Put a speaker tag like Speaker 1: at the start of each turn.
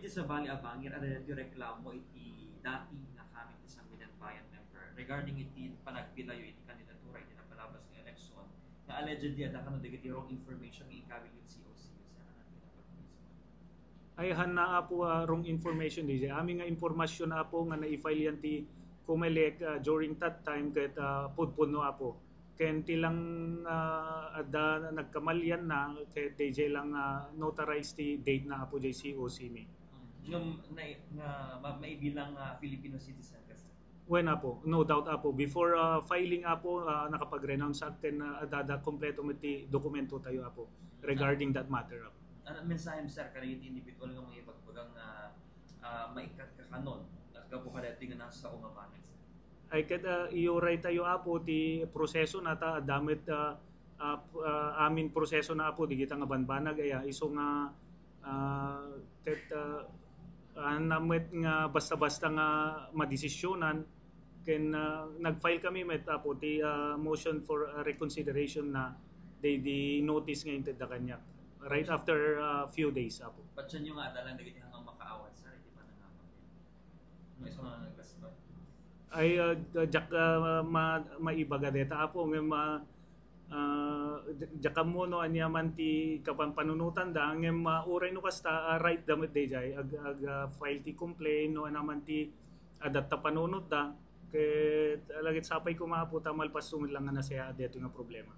Speaker 1: iti sa Bali Abangir ada iti reklamo iti dati nga kami iti Sangguniang Bayan member regarding iti panagpilayo iti kandidatura iti napalabas nga eleksyon na allegedly ada kano dagiti wrong information nga ikabil yung COC sana natin
Speaker 2: Ay hana po wrong information di amin nga impormasyon na po nga na-file yan ti Comelec during that time ket pudpuno apo ken tilang ada nagkamalyan na ket DJ lang notarize ti date na apo jay COC mi.
Speaker 1: Maibilang Filipino citizen kasi.
Speaker 2: When apo, no doubt apo. Before filing apo, nakapag-renounce atin na adada kompleto mo ti dokumento tayo apo regarding that matter apo.
Speaker 1: Ano mensahe sir kanang individual nga mga ipagbagang maikat ka kanon naggapo ka dati nga nasa umapanes.
Speaker 2: Ay kada iuray tayo apo ti proseso nata damit amin proseso na apo di kita nga banbanag aya iso nga namit nga basta-basta nga madesisyonan ken nag-file kami met apo ti motion for reconsideration na di notice nga inted da kanya right after few days apo.
Speaker 1: Patsan nyo nga adalang dagiti hanggang makaawat sir iti panangaman. May isa nga nagkas ba?
Speaker 2: Ay jak maibaga deta apo nga jaka mo no anya man ti kapampanunutan da ngem uray no kasta right damit day jay ag file ti complaint no anaman ti adatta panunot da ket alagit sapay ko maapo tamal pasungil lang nga nasaya deto nga problema.